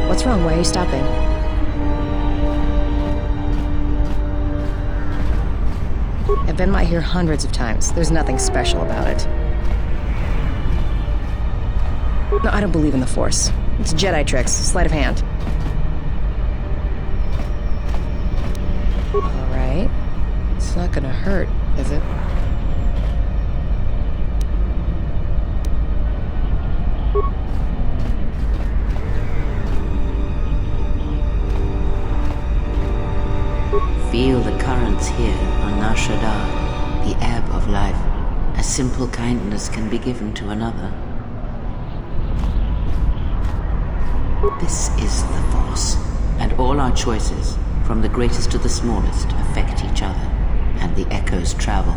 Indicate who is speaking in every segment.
Speaker 1: What's wrong? Why are you stopping? I've been by here hundreds of times. There's nothing special about it. No, I don't believe in the Force. It's Jedi tricks, sleight of hand. Alright. It's not gonna hurt, is it?
Speaker 2: Feel the currents here on Nar Shaddaa, the ebb of life. A simple kindness can be given to another. This is the Force, and all our choices, from the greatest to the smallest, affect each other, and the echoes travel.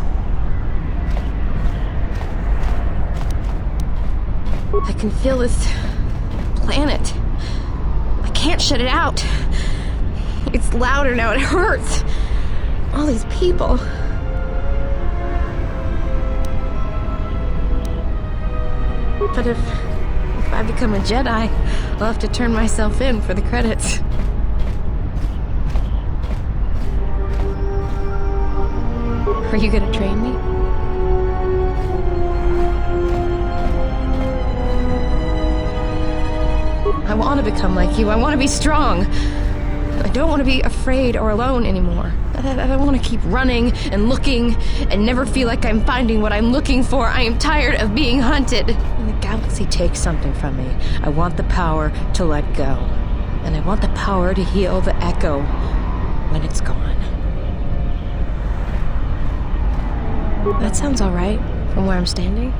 Speaker 1: I can feel this planet. I can't shut it out. It's louder now, it hurts. All these people. But if I become a Jedi, I'll have to turn myself in for the credits. Are you gonna train me? I want to become like you. I want to be strong. I don't want to be afraid or alone anymore. I don't want to keep running and looking and never feel like I'm finding what I'm looking for. I am tired of being hunted. When the galaxy takes something from me, I want the power to let go. And I want the power to heal the echo when it's gone. That sounds all right from where I'm standing.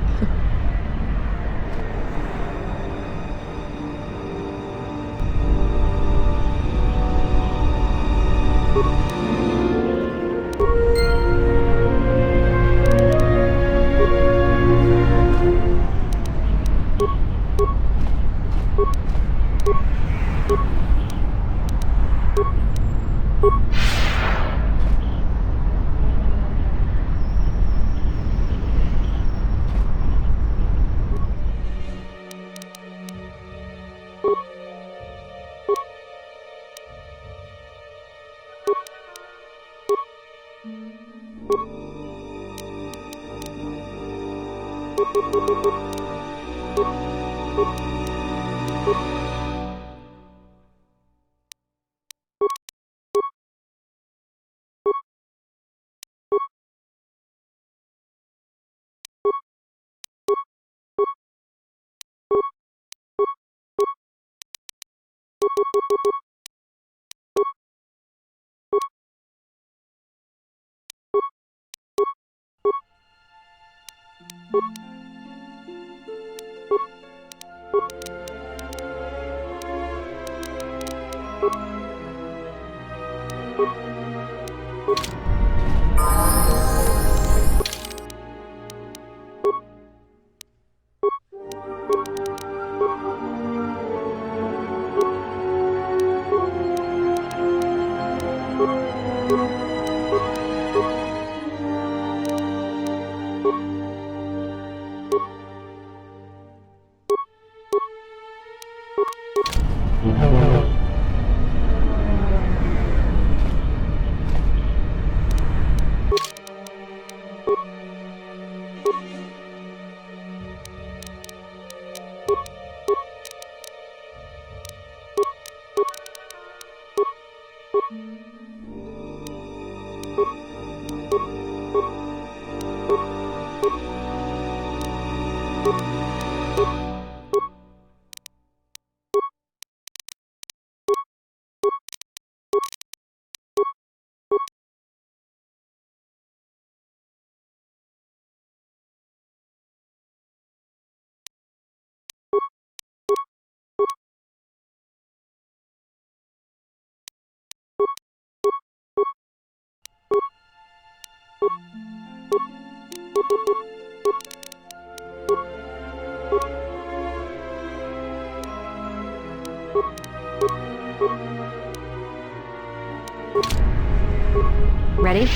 Speaker 1: Ready?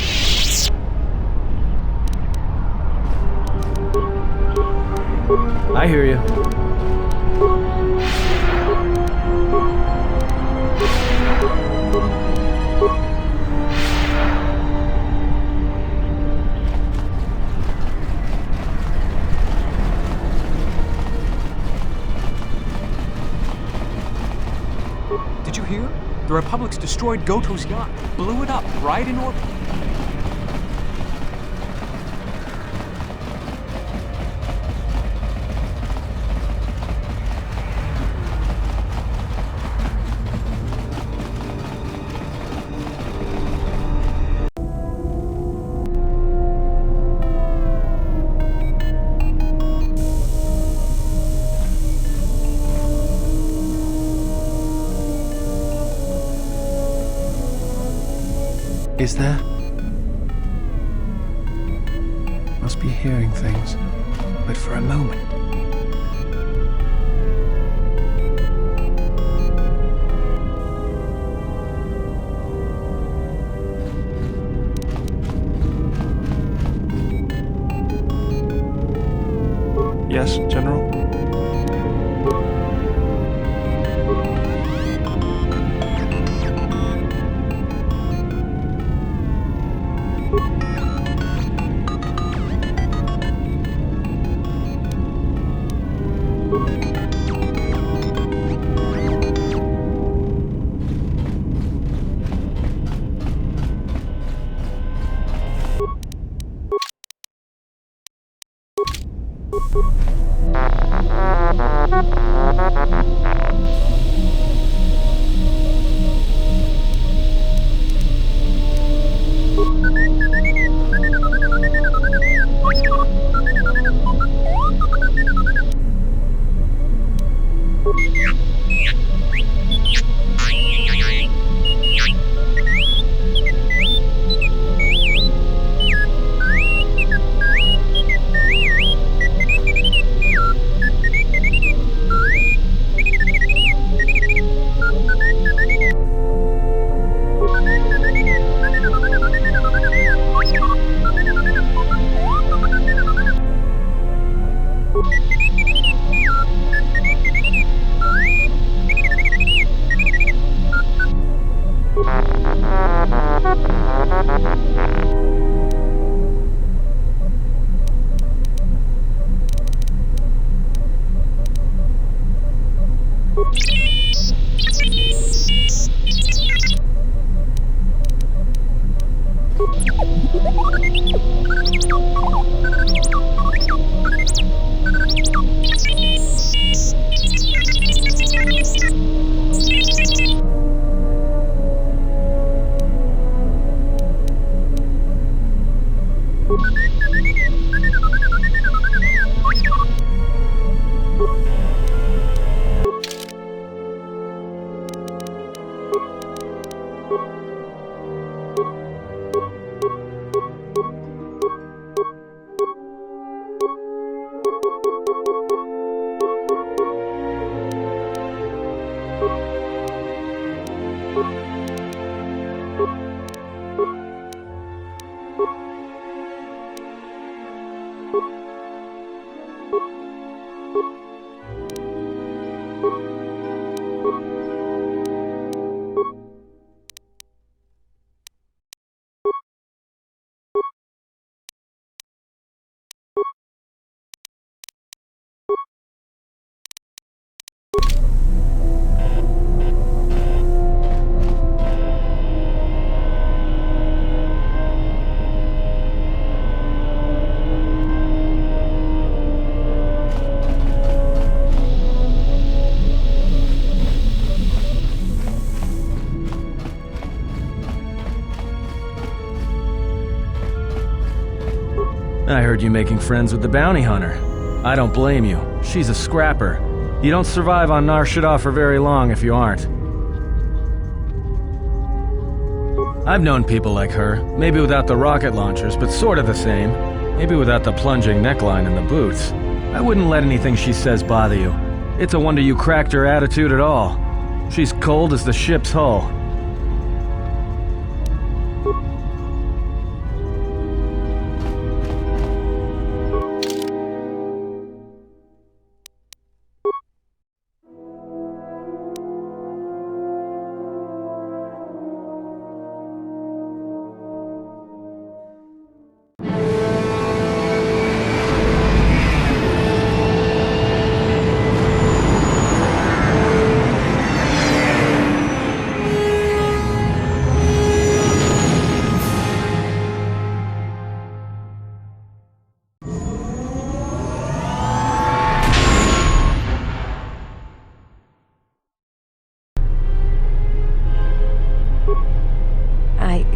Speaker 3: I hear you.
Speaker 4: Did you hear? The Republic's destroyed Goto's yacht. Blew it up right in orbit.
Speaker 5: Is there? Must be hearing things, but for a moment. Yes, General?
Speaker 3: I heard you making friends with the bounty hunter. I don't blame you. She's a scrapper. You don't survive on Nar Shaddaa for very long if you aren't. I've known people like her, maybe without the rocket launchers, but sort of the same. Maybe without the plunging neckline and the boots. I wouldn't let anything she says bother you. It's a wonder you cracked her attitude at all. She's cold as the ship's hull.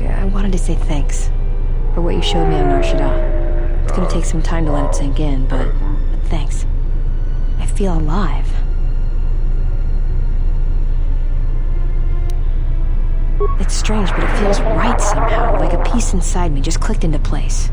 Speaker 1: I wanted to say thanks for what you showed me on Nar Shaddaa. It's gonna take some time to let it sink in, but thanks. I feel alive. It's strange, but it feels right somehow, like a piece inside me just clicked into place.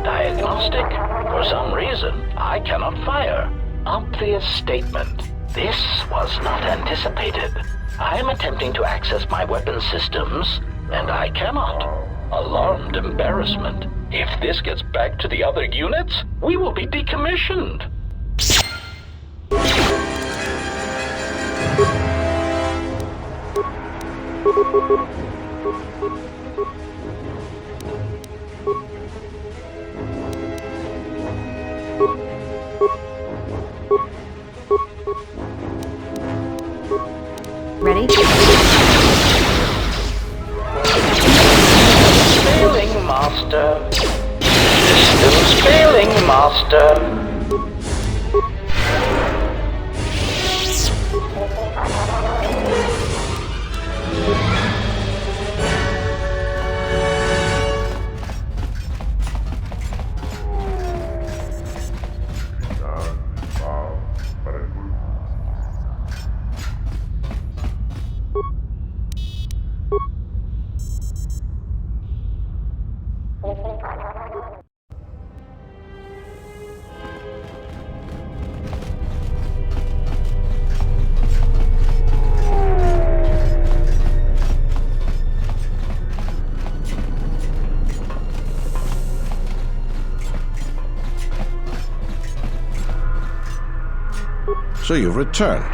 Speaker 6: Diagnostic? For some reason, I cannot fire. Obvious statement. This was not anticipated. I am attempting to access my weapon systems, and I cannot. Alarmed embarrassment. If this gets back to the other units, we will be decommissioned.
Speaker 1: Ready?
Speaker 6: Failing, Master. Systems failing, Master.
Speaker 7: So you've returned.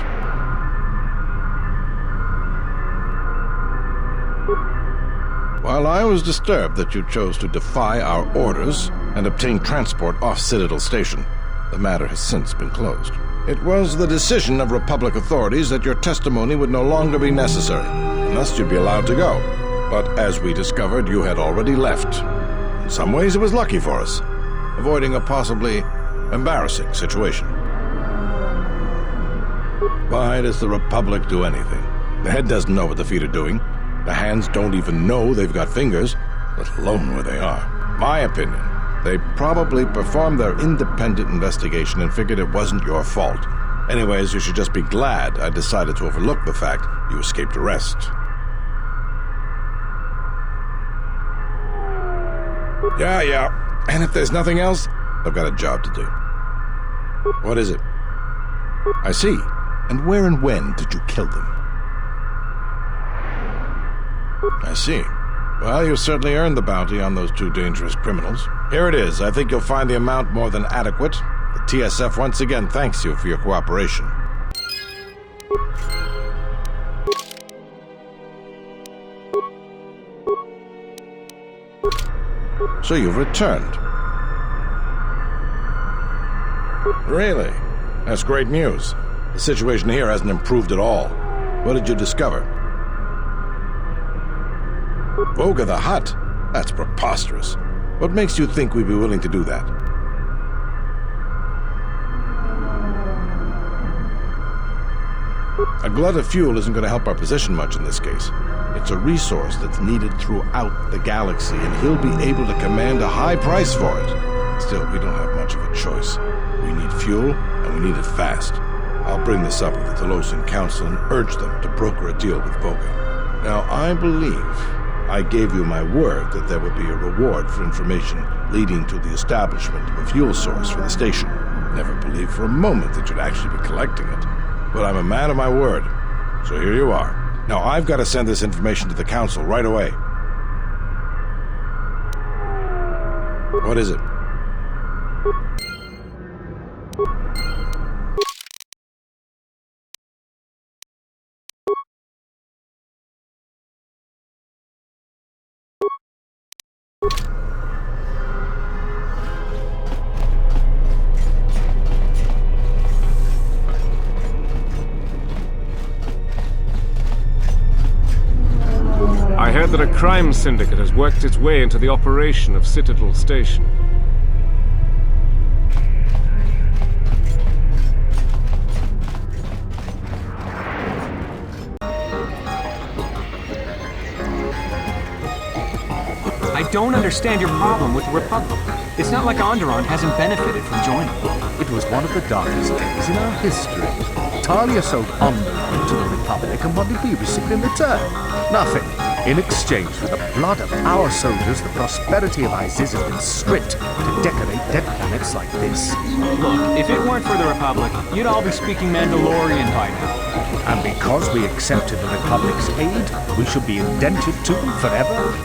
Speaker 7: While I was disturbed that you chose to defy our orders and obtain transport off Citadel Station, the matter has since been closed. It was the decision of Republic authorities that your testimony would no longer be necessary, and thus you'd be allowed to go. But as we discovered, you had already left. In some ways, it was lucky for us, avoiding a possibly embarrassing situation. Why does the Republic do anything? The head doesn't know what the feet are doing. The hands don't even know they've got fingers, let alone where they are. My opinion, they probably performed their independent investigation and figured it wasn't your fault. Anyways, you should just be glad I decided to overlook the fact you escaped arrest. Yeah. And if there's nothing else, I've got a job to do. What is it? I see. And where and when did you kill them? I see. Well, you certainly earned the bounty on those two dangerous criminals. Here it is. I think you'll find the amount more than adequate. The TSF once again thanks you for your cooperation. So you've returned. Really? That's great news. The situation here hasn't improved at all. What did you discover? Vogga the Hutt? That's preposterous. What makes you think we'd be willing to do that? A glut of fuel isn't going to help our position much in this case. It's a resource that's needed throughout the galaxy, and he'll be able to command a high price for it. Still, we don't have much of a choice. We need fuel, and we need it fast. I'll bring this up with the Telosian Council and urge them to broker a deal with Vogga. Now, I believe I gave you my word that there would be a reward for information leading to the establishment of a fuel source for the station. Never believed for a moment that you'd actually be collecting it. But I'm a man of my word, so here you are. Now, I've got to send this information to the Council right away. What is it?
Speaker 8: heard that a crime syndicate has worked its way into the operation of Citadel Station.
Speaker 4: I don't understand your problem with the Republic. It's not like Onderon hasn't benefited from joining.
Speaker 9: It was one of the darkest days in our history. Talia sold Onderon to the Republic, and what did we receive in return? Nothing. In exchange for the blood of our soldiers, the prosperity of Isis has been stripped to decorate dead planets like this.
Speaker 4: Look, if it weren't for the Republic, you'd all be speaking Mandalorian by now.
Speaker 9: And because we accepted the Republic's aid, we should be indented to them forever?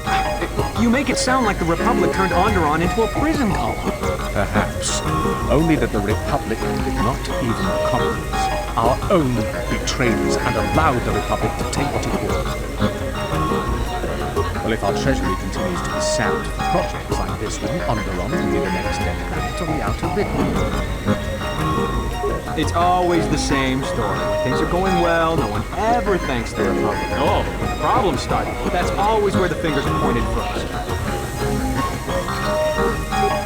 Speaker 4: You make it sound like the Republic turned Onderon into a prison colony.
Speaker 9: Perhaps. Only that the Republic did not even compromise. Our own betrayers and allowed the Republic to take what it would. Well, if our treasury continues to be sapped for projects like this, wouldn't Onderon be the next dead planet on the outer rim?
Speaker 4: It's always the same story. When things are going well, no one ever thanks the Republic. Oh, when the problems start, that's always where the fingers are pointed first.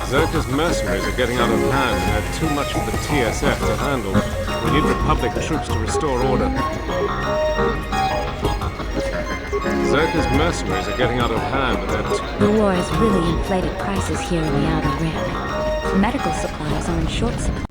Speaker 8: Zerka's mercenaries are getting out of hand and they're too much for the TSF to handle. We need Republic troops to restore order. Zerka's mercenaries are getting out of hand and they're
Speaker 10: The war has really inflated prices here in the Outer Rim. Medical supplies are in short supply.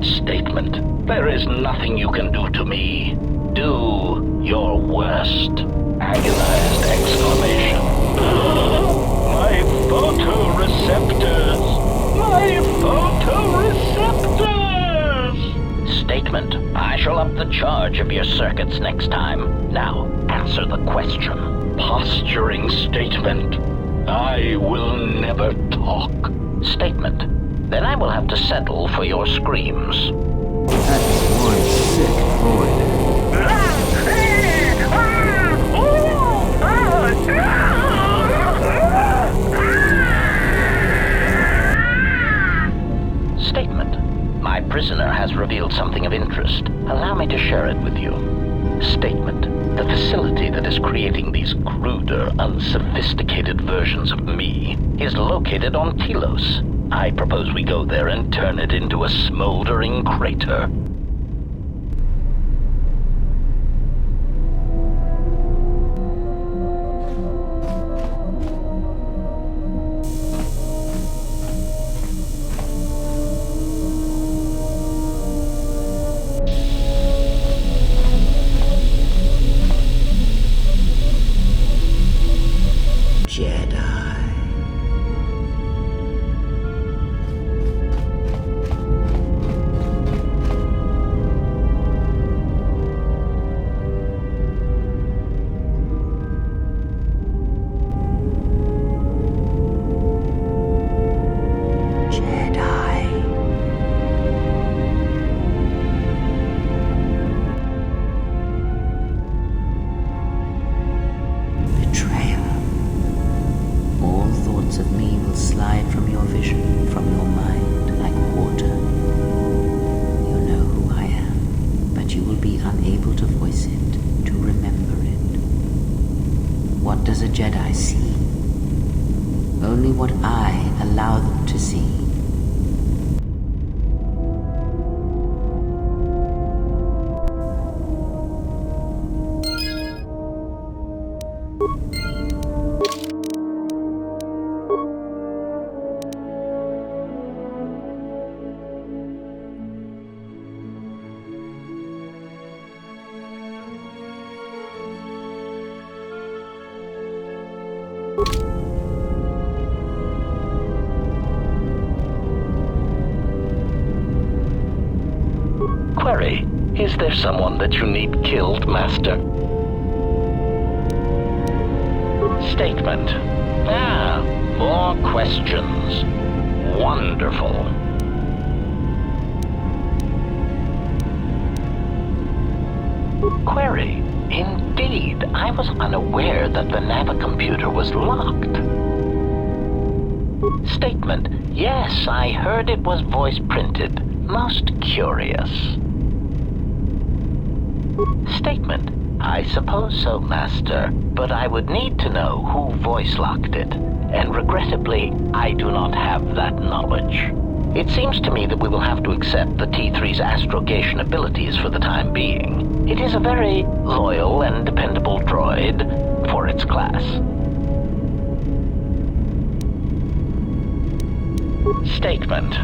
Speaker 6: Statement. There is nothing you can do to me. Do your worst. Agonized exclamation. My photoreceptors! My photoreceptors! Statement. I shall up the charge of your circuits next time. Now, answer the question. Posturing statement. I will never talk. Statement. Then I will have to settle for your screams.
Speaker 2: That is one sick droid.
Speaker 6: Statement. My prisoner has revealed something of interest. Allow me to share it with you. Statement. The facility that is creating these cruder, unsophisticated versions of me is located on Telos. I propose we go there and turn it into a smoldering crater.
Speaker 2: does a Jedi see? Only what I allow them to see.
Speaker 6: Query, is there someone that you need killed, Master? Statement. Ah, more questions. Wonderful. Query, indeed, I was unaware that the navicomputer was locked. Statement. Yes, I heard it was voice printed. Most curious. Statement. I suppose so, Master, but I would need to know who voice-locked it, and regrettably, I do not have that knowledge. It seems to me that we will have to accept the T3's astrogation abilities for the time being. It is a very loyal and dependable droid for its class. Statement.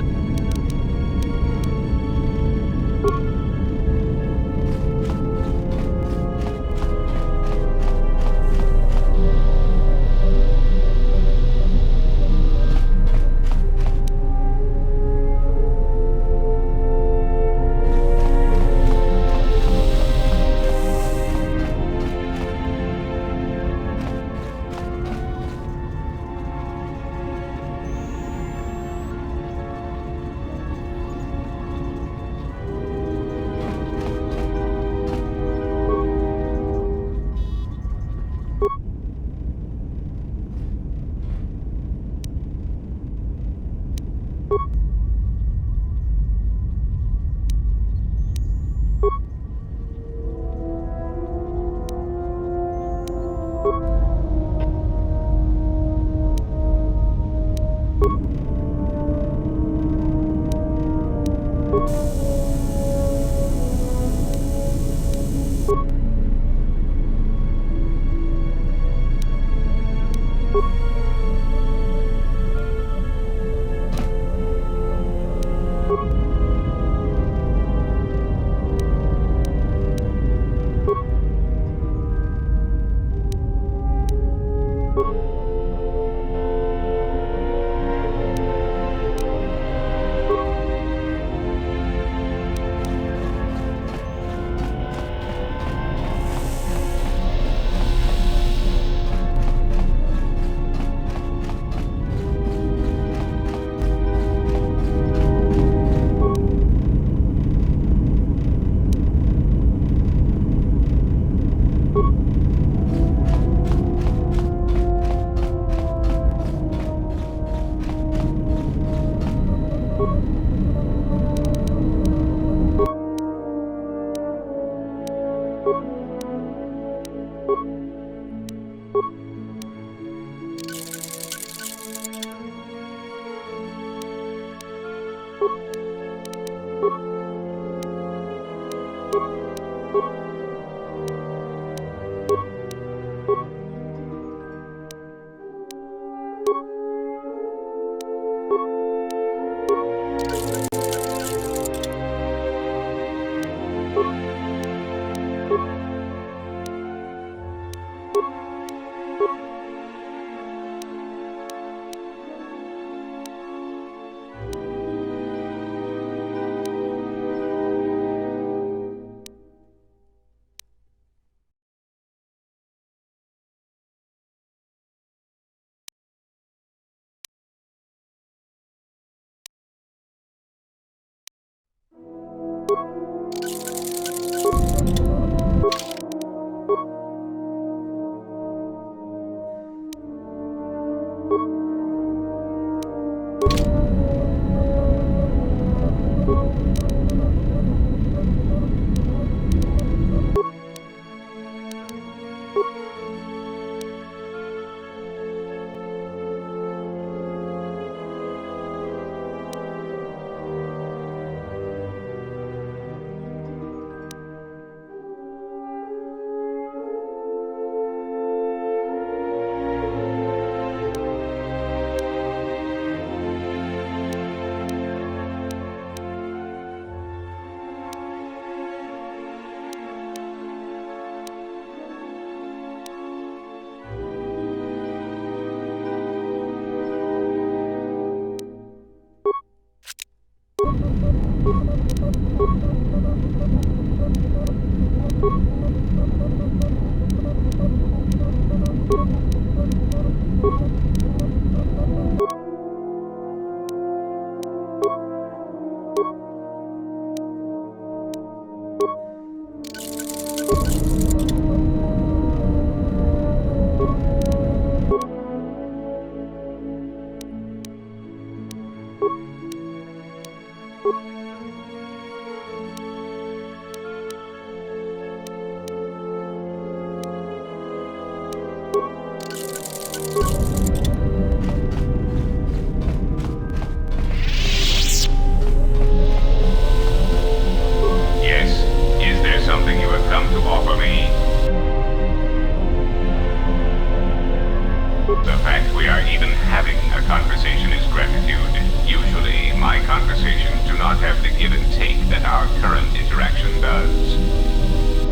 Speaker 11: conversation is gratitude. Usually, my conversations do not have the give and take that our current interaction does.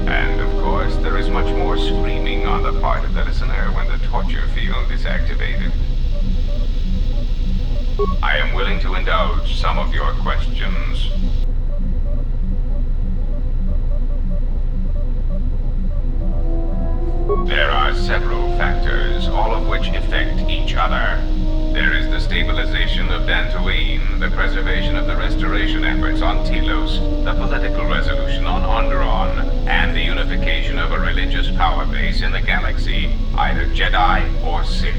Speaker 11: And of course, there is much more screaming on the part of the listener when the torture field is activated. I am willing to indulge some of your questions. There are several factors, all of which affect each other. There is the stabilization of Dantooine, the preservation of the restoration efforts on Telos, the political resolution on Onderon, and the unification of a religious power base in the galaxy, either Jedi or Sith.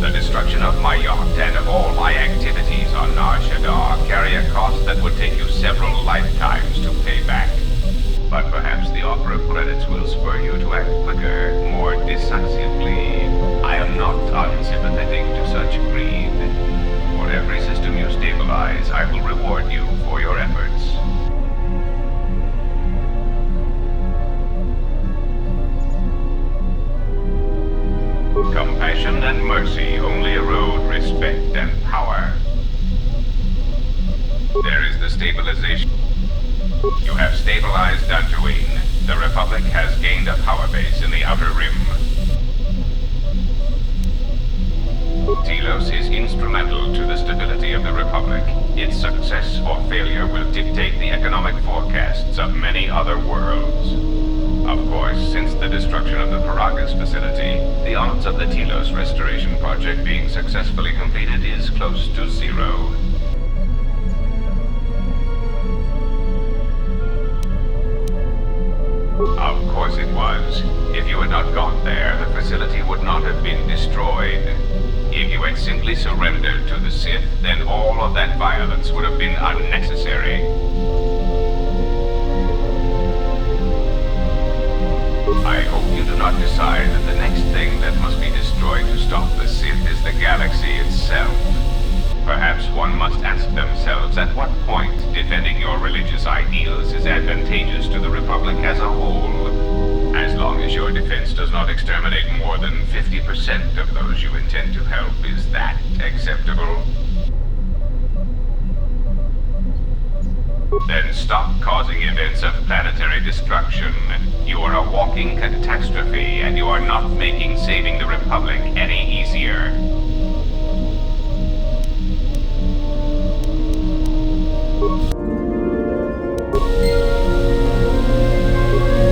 Speaker 11: The destruction of my yacht and of all my activities on Nar Shaddaa carry a cost that would take you several lifetimes to pay back. But perhaps the offer of credits will spur you to act quicker, more decisively. I am not unsympathetic to such greed. For every system you stabilize, I will reward you for your efforts. Compassion and mercy only erode respect and power. There is the stabilization. You have stabilized Dantooine. The Republic has gained a power base in the Outer Rim. Telos is instrumental to the stability of the Republic. Its success or failure will dictate the economic forecasts of many other worlds. Of course, since the destruction of the Paragas facility, the odds of the Telos restoration project being successfully completed is close to zero. Of course it was. If you had not gone there, the facility would not have been destroyed. If you had simply surrendered to the Sith, then all of that violence would have been unnecessary. I hope you do not decide that the next thing that must be destroyed to stop the Sith is the galaxy itself. Perhaps one must ask themselves at what point defending your religious ideals is advantageous to the Republic as a whole. As long as your defense does not exterminate more than 50% of those you intend to help, is that acceptable? Then stop causing events of planetary destruction. You are a walking catastrophe, and you are not making saving the Republic any easier.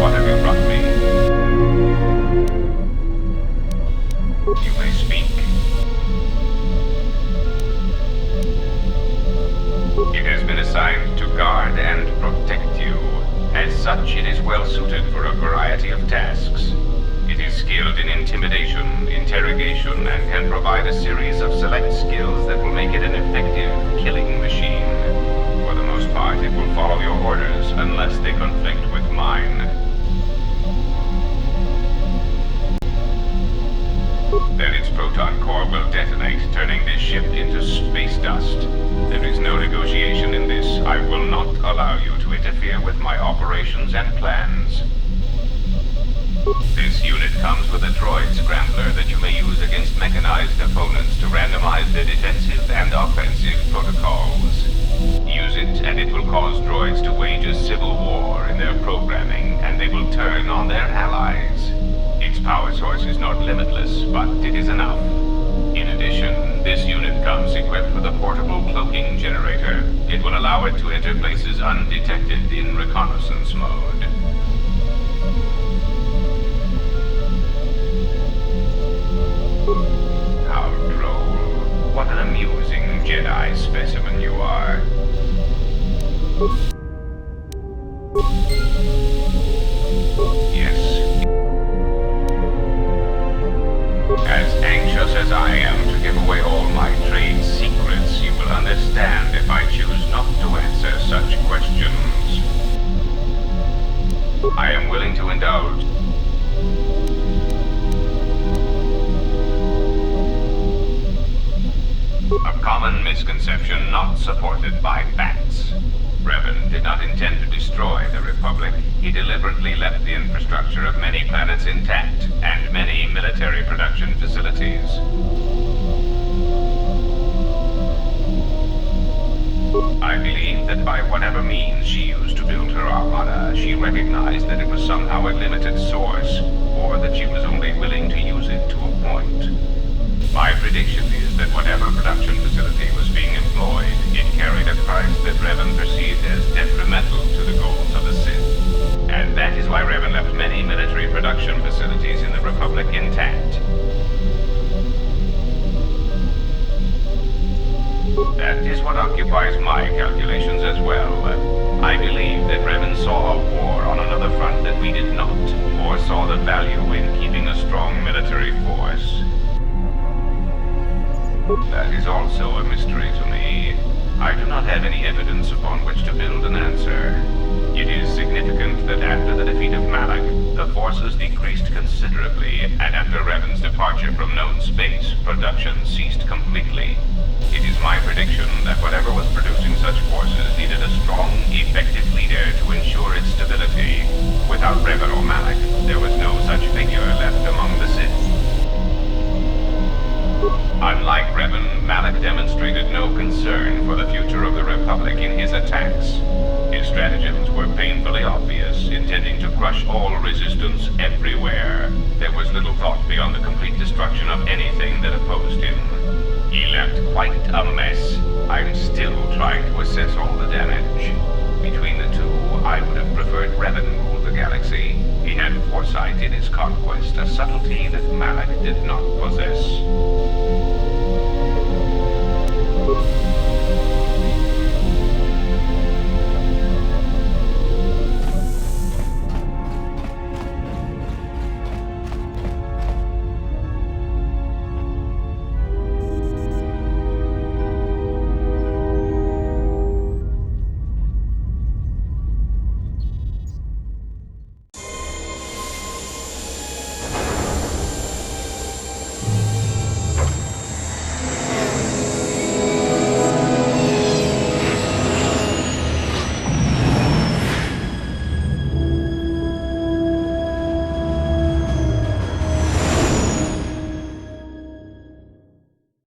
Speaker 11: What have you brought me? You may speak. It has been assigned to guard and protect you. As such, it is well suited for a variety of tasks. It is skilled in intimidation, interrogation, and can provide a series of select skills that will make it an effective killing machine. For the most part, it will follow your orders unless they conflict with mine. Then its proton core will detonate, turning this ship into space dust. There is no negotiation in this. I will not allow you to interfere with my operations and plans. This unit comes with a droid scrambler that you may use against mechanized opponents to randomize their defensive and offensive protocols. Use it, and it will cause droids to wage a civil war in their programming, and they will turn on their allies. Its power source is not limitless, but it is enough. In addition, this unit comes equipped with a portable cloaking generator. It will allow it to enter places undetected in reconnaissance mode. How droll. What an amusing Jedi specimen you are. Yes. As anxious as I am to give away all my trade secrets, you will understand if I choose not to answer such questions. I am willing to indulge. A common misconception not supported by facts. Revan did not intend to destroy the Republic. He deliberately left the infrastructure of many planets intact, and many military production facilities. I believe that by whatever means she used to build her armada, she recognized that it was somehow a limited source, or that she was only willing to use it to a point. My prediction is that whatever production facility was being employed, it carried a price that Revan perceived as detrimental to the goals of the Sith. And that is why Revan left many military production facilities in the Republic intact. That is what occupies my calculations as well. I believe that Revan saw a war on another front that we did not, or saw the value in keeping a strong military force. That is also a mystery to me. I do not have any evidence upon which to build an answer. It is significant that after the defeat of Malak, the forces decreased considerably, and after Revan's departure from known space, production ceased completely. It is my prediction that whatever was producing such forces needed a strong, effective leader to ensure its stability. Without Revan or Malak, there was no such figure left among the Sith. Unlike Revan, Malak demonstrated no concern for the future of the Republic in his attacks. His stratagems were painfully obvious, intending to crush all resistance everywhere. There was little thought beyond the complete destruction of anything that opposed him. He left quite a mess. I'm still trying to assess all the damage. Between the two, I would have preferred Revan rule the galaxy. He had foresight in his conquest, a subtlety that Malak did not possess.